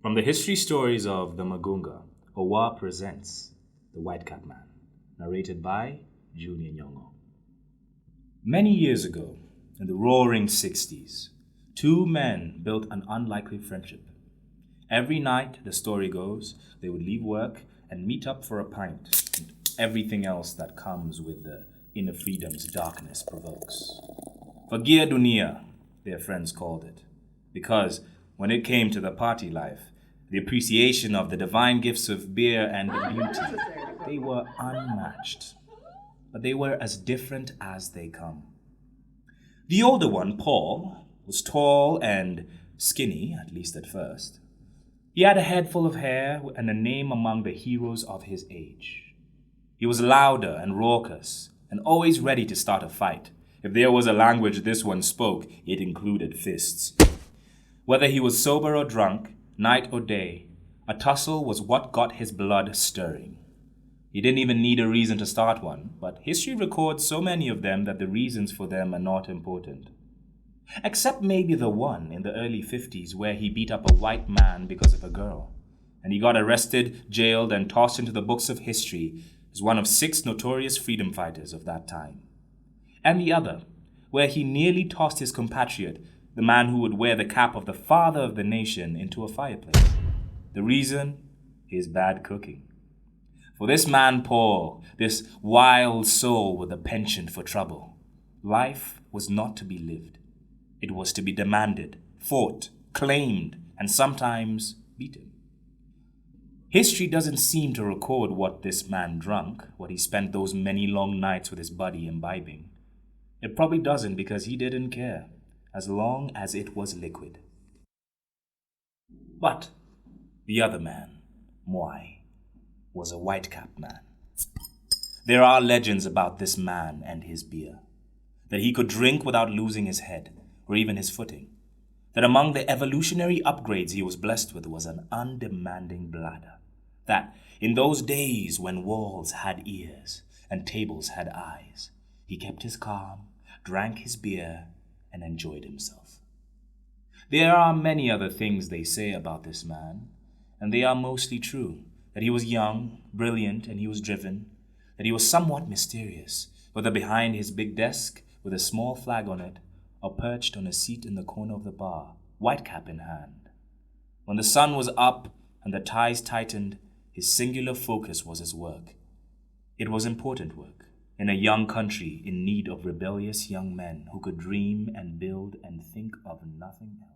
From the history stories of the Magunga, Owaahh presents The WhiteCap Man, narrated by NYONG'O. Many years ago, in the roaring 60s, two men built an unlikely friendship. Every night, the story goes, they would leave work and meet up for a pint and everything else that comes with the inner freedoms darkness provokes. Fagia Dunia, their friends called it, because when it came to the party life, the appreciation of the divine gifts of beer and beauty, they were unmatched. But they were as different as they come. The older one, Paul, was tall and skinny, at least at first. He had a head full of hair and a name among the heroes of his age. He was louder and raucous and always ready to start a fight. If there was a language this one spoke, it included fists. Whether he was sober or drunk, night or day, a tussle was what got his blood stirring. He didn't even need a reason to start one, but history records so many of them that the reasons for them are not important. Except maybe the one in the early 50s where he beat up a white man because of a girl, and he got arrested, jailed, and tossed into the books of history as one of 6 notorious freedom fighters of that time. And the other, where he nearly tossed his compatriot, the man who would wear the cap of the father of the nation, into a fireplace. The reason? His bad cooking. For this man Paul, this wild soul with a penchant for trouble, life was not to be lived. It was to be demanded, fought, claimed, and sometimes beaten. History doesn't seem to record what this man drank, what he spent those many long nights with his buddy imbibing. It probably doesn't because he didn't care, as long as it was liquid. But the other man, Mwai, was a WhiteCap Man. There are legends about this man and his beer, that he could drink without losing his head or even his footing, that among the evolutionary upgrades he was blessed with was an undemanding bladder, that in those days when walls had ears and tables had eyes, he kept his calm, drank his beer, and enjoyed himself. There are many other things they say about this man, and they are mostly true. That he was young, brilliant, and he was driven. That he was somewhat mysterious, whether behind his big desk with a small flag on it, or perched on a seat in the corner of the bar, whitecap in hand. When the sun was up and the ties tightened, his singular focus was his work. It was important work, in a young country in need of rebellious young men who could dream and build and think of nothing else.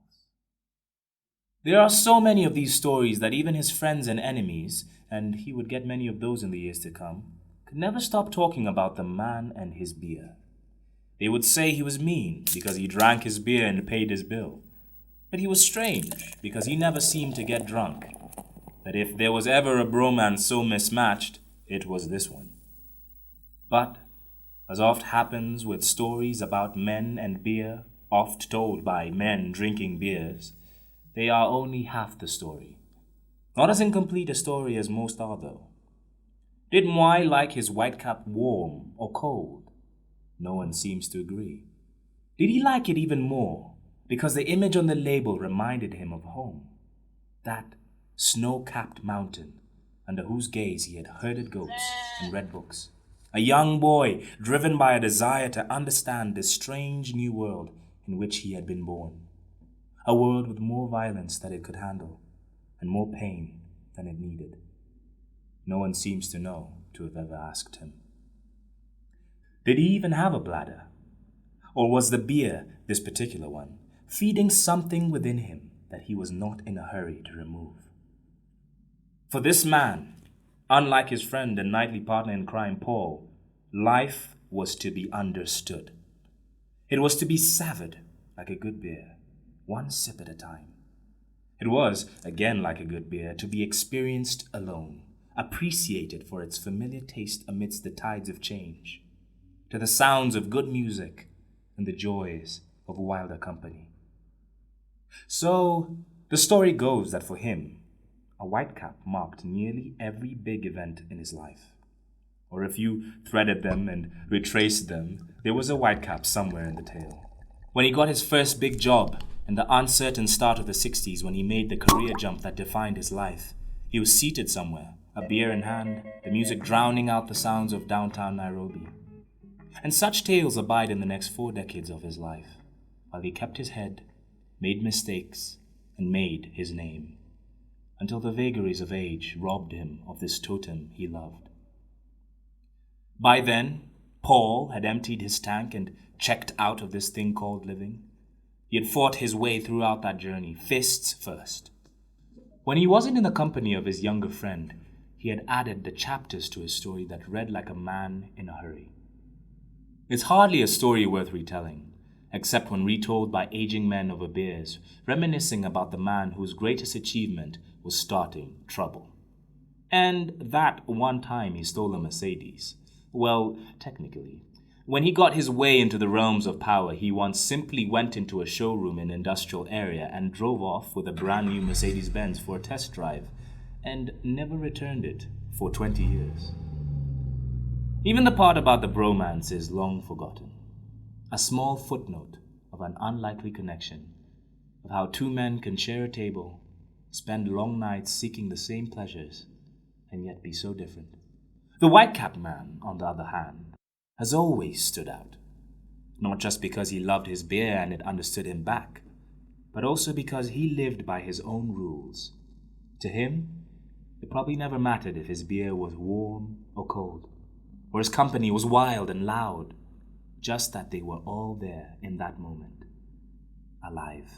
There are so many of these stories that even his friends and enemies, and he would get many of those in the years to come, could never stop talking about the man and his beer. They would say he was mean because he drank his beer and paid his bill. That he was strange because he never seemed to get drunk. That if there was ever a bromance so mismatched, it was this one. But, as oft happens with stories about men and beer, oft told by men drinking beers, they are only half the story. Not as incomplete a story as most are, though. Did Mwai like his whitecap warm or cold? No one seems to agree. Did he like it even more because the image on the label reminded him of home? That snow-capped mountain under whose gaze he had herded goats and read books. A young boy driven by a desire to understand this strange new world in which he had been born. A world with more violence than it could handle and more pain than it needed. No one seems to know to have ever asked him. Did he even have a bladder? Or was the beer, this particular one, feeding something within him that he was not in a hurry to remove? For this man, unlike his friend and nightly partner in crime, Paul, life was to be understood. It was to be savored like a good beer, one sip at a time. It was, again like a good beer, to be experienced alone, appreciated for its familiar taste amidst the tides of change, to the sounds of good music and the joys of wilder company. So, the story goes that for him, a whitecap marked nearly every big event in his life. Or if you threaded them and retraced them, there was a whitecap somewhere in the tale. When he got his first big job In the uncertain start of the 60s, when he made the career jump that defined his life, he was seated somewhere, a beer in hand, the music drowning out the sounds of downtown Nairobi. And such tales abide in the next 4 decades of his life, while he kept his head, made mistakes, and made his name, until the vagaries of age robbed him of this totem he loved. By then, Paul had emptied his tank and checked out of this thing called living. He had fought his way throughout that journey, fists first. When he wasn't in the company of his younger friend, he had added the chapters to his story that read like a man in a hurry. It's hardly a story worth retelling, except when retold by aging men over beers, reminiscing about the man whose greatest achievement was starting trouble. And that one time he stole a Mercedes. Well, technically. When he got his way into the realms of power, he once simply went into a showroom in an industrial area and drove off with a brand new Mercedes-Benz for a test drive, and never returned it for 20 years. Even the part about the bromance is long forgotten. A small footnote of an unlikely connection, of how 2 men can share a table, spend long nights seeking the same pleasures, and yet be so different. The WhiteCap Man, on the other hand, has always stood out, not just because he loved his beer and it understood him back, but also because he lived by his own rules. To him, it probably never mattered if his beer was warm or cold, or his company was wild and loud, just that they were all there in that moment, alive.